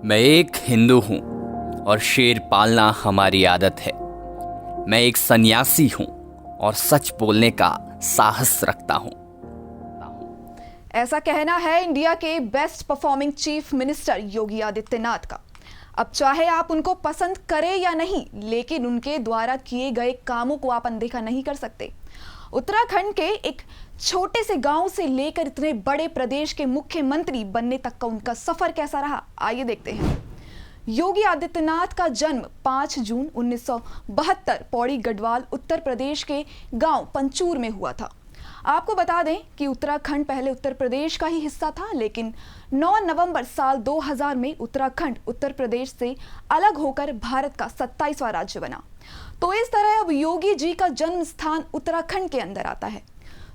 मैं एक हिंदू हूँ और शेर पालना हमारी आदत है। मैं एक सन्यासी हूँ और सच बोलने का साहस रखता हूँ। ऐसा कहना है इंडिया के best performing chief minister Yogi Adityanath का। अब चाहे आप उनको पसंद करें या नहीं, लेकिन उनके द्वारा किए गए कामों को आप अनदेखा नहीं कर सकते। उत्तराखंड के एक छोटे से गांव से लेकर इतने बड़े प्रदेश के मुख्यमंत्री बनने तक का उनका सफर कैसा रहा, आइए देखते हैं। योगी आदित्यनाथ का जन्म 5 जून 1972 पौड़ी गढ़वाल उत्तर प्रदेश के गांव पंचूर में हुआ था। आपको बता दें कि उत्तराखंड पहले उत्तर प्रदेश का ही हिस्सा था, लेकिन 9 नवंबर साल 2000 में उत्तराखंड उत्तर प्रदेश से अलग होकर भारत का 27वां राज्य बना। तो इस तरह अब योगी जी का जन्म स्थान उत्तराखंड के अंदर आता है।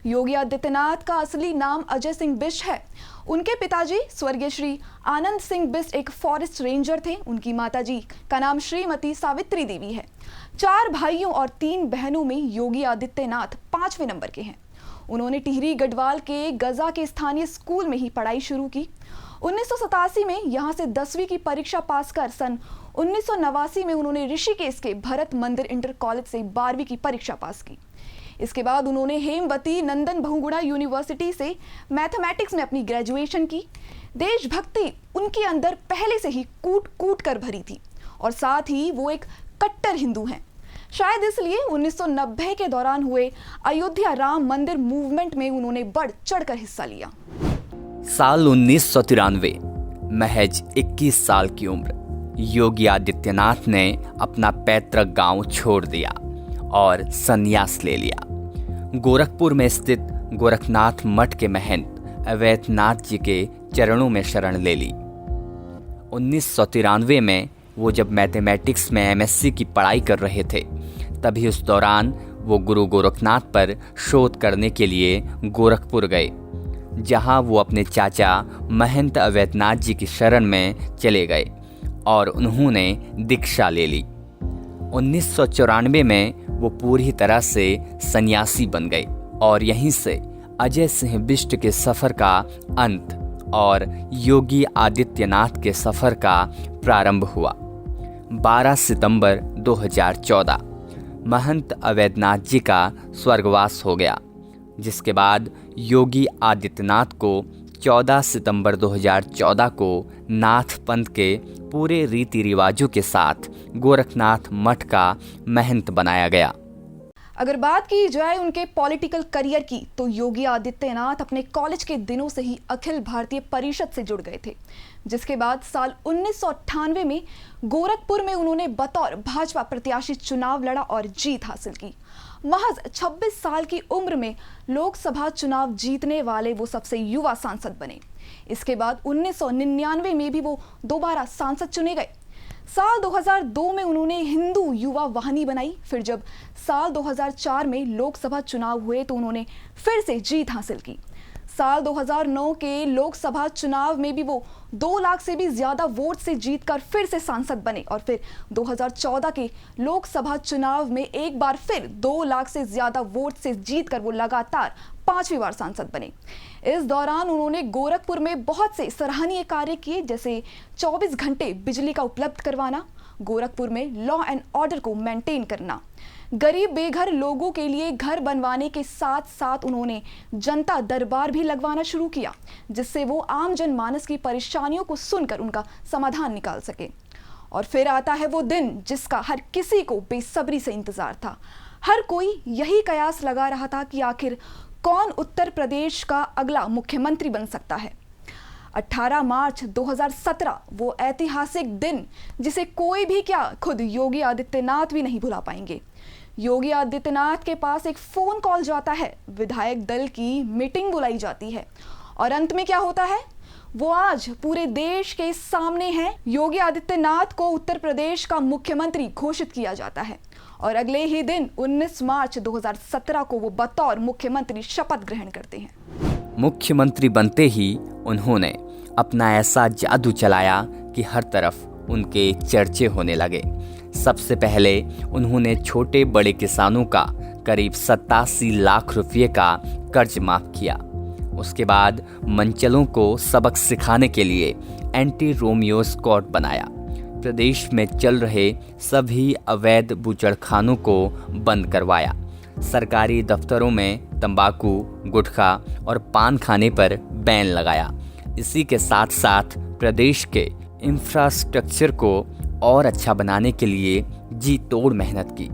योगी आदित्यनाथ का असली नाम अजय सिंह बिष्ट है। उनके पिताजी स्वर्गीय श्री आनंद सिंह बिष्ट एक फॉरेस्ट रेंजर थे। उनकी माताजी का नाम श्रीमती सावित्री देवी है। 4 भाइयों और 3 बहनों में योगी आदित्यनाथ 5वें नंबर के हैं। उन्होंने टिहरी गढ़वाल के गजा के स्थानीय स्कूल में ही पढ़ाई शुरू की। 1987 में यहाँ से 10वीं की परीक्षा पास कर सन 1989 में उन्होंने ऋषिकेश के भरत मंदिर इंटर कॉलेज से 12वीं की परीक्षा पास की। इसके बाद उन्होंने हेमवती नंदन बहुगुणा यूनिवर्सिटी से मैथमेटिक्स में अपनी ग्रेजुएशन की। देशभक्ति उनके अंदर पहले से ही कूट कूट कर भरी थी और साथ ही वो एक कट्टर हिंदू हैं। शायद इसलिए 1990 के दौरान हुए अयोध्या राम मंदिर मूवमेंट में उन्होंने बढ़ चढ़कर हिस्सा लिया। साल 1993, महज 21 साल की उम्र, योगी आदित्यनाथ ने अपना पैतृक गांव छोड़ दिया और संन्यास ले लिया। गोरखपुर में स्थित गोरखनाथ मठ के महंत अवैधनाथ जी के चरणों में शरण ले ली। 1993 में वो जब मैथमेटिक्स में एमएससी की पढ़ाई कर रहे थे, तभी उस दौरान वो गुरु गोरखनाथ पर शोध करने के लिए गोरखपुर गए, जहां वो अपने चाचा महंत अवैधनाथ जी की शरण में चले गए और उन्होंने दीक्षा ले ली। 1994 में वो पूरी तरह से सन्यासी बन गए और यहीं से अजय सिंह बिष्ट के सफ़र का अंत और योगी आदित्यनाथ के सफ़र का प्रारंभ हुआ। 12 सितंबर 2014 महंत अवैधनाथ जी का स्वर्गवास हो गया, जिसके बाद योगी आदित्यनाथ को 14 सितंबर 2014 को नाथ पंथ के पूरे रीति रिवाजों के साथ गोरखनाथ मठ का महंत बनाया गया। अगर बात की जाए उनके पॉलिटिकल करियर की, तो योगी आदित्यनाथ अपने कॉलेज के दिनों से ही अखिल भारतीय परिषद से जुड़ गए थे, जिसके बाद साल 1998 में गोरखपुर में उन्होंने बतौर भाजपा प्रत्याशी चुनाव लड़ा और जीत हासिल की। महज 26 साल की उम्र में लोकसभा चुनाव जीतने वाले वो सबसे युवा सांसद बने। इसके बाद 1999 में भी वो दोबारा सांसद चुने गए। साल 2002 में उन्होंने हिंदू युवा वाहिनी बनाई। फिर जब साल 2004 में लोकसभा चुनाव हुए तो उन्होंने फिर से जीत हासिल की। साल 2009 के लोकसभा चुनाव में भी वो 2 लाख से भी ज्यादा वोट से जीतकर फिर से सांसद बने और फिर 2014 के लोकसभा चुनाव में एक बार फिर 2 लाख से ज्यादा वोट से जीतकर वो लगातार 5वीं बार सांसद बने। इस दौरान उन्होंने गोरखपुर में बहुत से सराहनीय कार्य किए, जैसे 24 घंटे बिजली का उपलब्ध करवाना, गोरखपुर में लॉ एंड ऑर्डर को मेंटेन करना, गरीब बेघर लोगों के लिए घर बनवाने के साथ साथ उन्होंने जनता दरबार भी लगवाना शुरू किया, जिससे वो आम जनमानस की परेशानियों को सुनकर उनका समाधान निकाल सके। और फिर आता है वो दिन जिसका हर किसी को बेसब्री से इंतजार था। हर कोई यही कयास लगा रहा था कि आखिर कौन उत्तर प्रदेश का अगला मुख्यमंत्री बन सकता है। 18 मार्च 2017 वो ऐतिहासिक दिन जिसे कोई भी क्या, खुद योगी आदित्यनाथ भी नहीं भुला पाएंगे। योगी आदित्यनाथ के पास एक फोन कॉल जाता है, विधायक दल की मीटिंग बुलाई जाती है और अंत में क्या होता है, वो आज पूरे देश के सामने है। योगी आदित्यनाथ को उत्तर प्रदेश का मुख्यमंत्री घोषित किया जाता है और अगले ही दिन 19 मार्च 2017 को वो बतौर मुख्यमंत्री शपथ ग्रहण करते हैं। मुख्यमंत्री बनते ही उन्होंने अपना ऐसा जादू चलाया कि हर तरफ उनके चर्चे होने लगे। सबसे पहले उन्होंने छोटे बड़े किसानों का करीब 87 लाख रुपये का कर्ज माफ किया। उसके बाद मंचलों को सबक सिखाने के लिए एंटी रोमियो स्क्वाड बनाया। प्रदेश में चल रहे सभी अवैध बूचड़खानों को बंद करवाया। सरकारी दफ्तरों में तंबाकू, गुटखा और पान खाने पर बैन लगाया। इसी के साथ साथ प्रदेश के इंफ्रास्ट्रक्चर को और अच्छा बनाने के लिए जी तोड़ मेहनत की।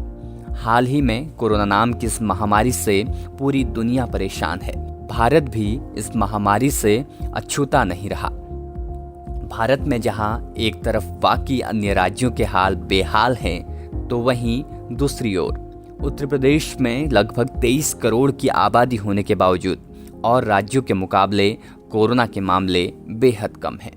हाल ही में कोरोना नाम की इस महामारी से पूरी दुनिया परेशान है। भारत भी इस महामारी से अछूता नहीं रहा। भारत में जहां एक तरफ बाकी अन्य राज्यों के हाल बेहाल हैं, तो वहीं दूसरी ओर उत्तर प्रदेश में लगभग 23 करोड़ की आबादी होने के बावजूद और राज्यों के मुकाबले कोरोना के मामले बेहद कम हैं।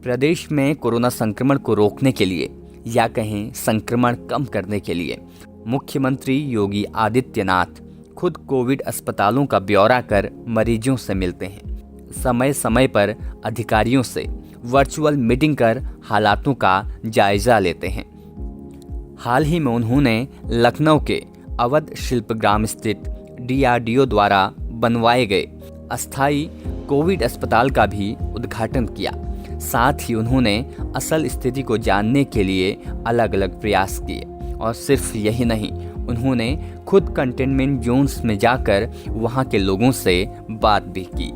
प्रदेश में कोरोना संक्रमण को रोकने के लिए या कहें संक्रमण कम करने के लिए मुख्यमंत्री योगी आदित्यनाथ खुद कोविड अस्पतालों का ब्यौरा कर मरीजों से मिलते हैं। समय समय पर अधिकारियों से वर्चुअल मीटिंग कर हालातों का जायजा लेते हैं। हाल ही में उन्होंने लखनऊ के अवध शिल्पग्राम स्थित DRDO द्वारा बनवाए गए अस्थायी कोविड अस्पताल का भी उद्घाटन किया। साथ ही उन्होंने असल स्थिति को जानने के लिए अलग अलग प्रयास किए और सिर्फ यही नहीं, उन्होंने खुद कंटेनमेंट जोन्स में जाकर वहां के लोगों से बात भी की।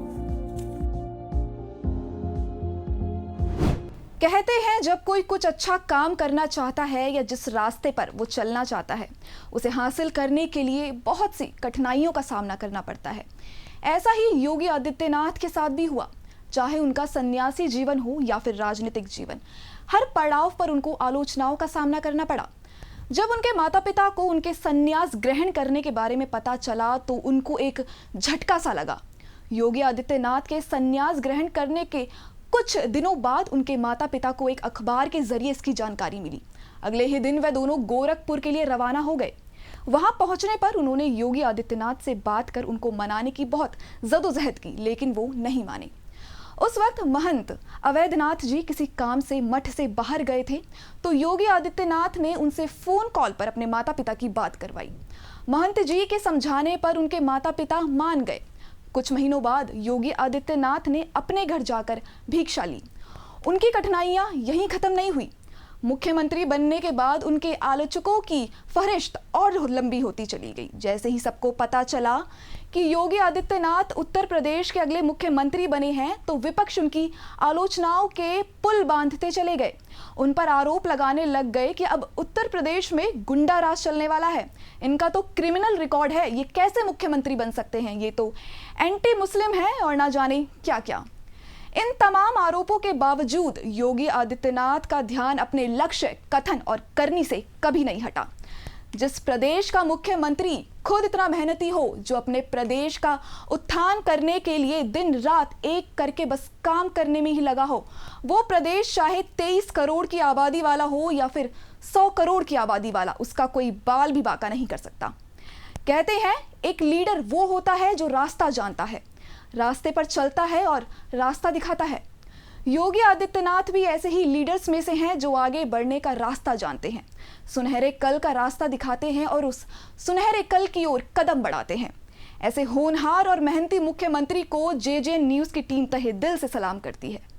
कहते हैं जब कोई कुछ अच्छा काम करना चाहता है या जिस रास्ते पर वो चलना चाहता है, उसे हासिल करने के लिए बहुत सी कठिनाइयों का सामना करना पड़ता है। ऐसा ही योगी आदित्यनाथ के साथ भी हुआ। चाहे उनका सन्यासी जीवन हो या फिर राजनीतिक जीवन, हर पड़ाव पर उनको आलोचनाओं का सामना करना पड़ा। जब उनके माता पिता को उनके सन्यास ग्रहण करने के बारे में पता चला तो उनको एक झटका सा लगा। योगी आदित्यनाथ के सन्यास ग्रहण करने के कुछ दिनों बाद उनके माता पिता को एक अखबार के जरिए इसकी जानकारी मिली। अगले ही दिन वे दोनों गोरखपुर के लिए रवाना हो गए। वहां पहुंचने पर उन्होंने योगी आदित्यनाथ से बात कर उनको मनाने की बहुत जदोजहद की, लेकिन वो नहीं माने। उस वक्त महंत अवैधनाथ जी किसी काम से मठ से बाहर गए थे, तो योगी आदित्यनाथ ने उनसे फोन कॉल पर अपने माता पिता की बात करवाई। महंत जी के समझाने पर उनके माता पिता मान गए। कुछ महीनों बाद योगी आदित्यनाथ ने अपने घर जाकर भिक्षा ली। उनकी कठिनाइयां यहीं खत्म नहीं हुई। मुख्यमंत्री बनने के बाद उनके आलोचकों की फहरिस्त और लंबी होती चली गई। जैसे ही सबको पता चला कि योगी आदित्यनाथ उत्तर प्रदेश के अगले मुख्यमंत्री बने हैं, तो विपक्ष उनकी आलोचनाओं के पुल बांधते चले गए। उन पर आरोप लगाने लग गए कि अब उत्तर प्रदेश में गुंडा राज चलने वाला है, इनका तो क्रिमिनल रिकॉर्ड है, ये कैसे मुख्यमंत्री बन सकते हैं, ये तो एंटी मुस्लिम है और ना जाने क्या क्या। इन तमाम आरोपों के बावजूद योगी आदित्यनाथ का ध्यान अपने लक्ष्य, कथन और करनी से कभी नहीं हटा। जिस प्रदेश का मुख्यमंत्री खुद इतना मेहनती हो, जो अपने प्रदेश का उत्थान करने के लिए दिन रात एक करके बस काम करने में ही लगा हो, वो प्रदेश चाहे 23 करोड़ की आबादी वाला हो या फिर 100 करोड़ की आबादी वाला, उसका कोई बाल भी बाका नहीं कर सकता। कहते हैं एक लीडर वो होता है जो रास्ता जानता है, रास्ते पर चलता है और रास्ता दिखाता है। योगी आदित्यनाथ भी ऐसे ही लीडर्स में से हैं जो आगे बढ़ने का रास्ता जानते हैं, सुनहरे कल का रास्ता दिखाते हैं और उस सुनहरे कल की ओर कदम बढ़ाते हैं। ऐसे होनहार और मेहनती मुख्यमंत्री को JJ न्यूज़ की टीम तहे दिल से सलाम करती है।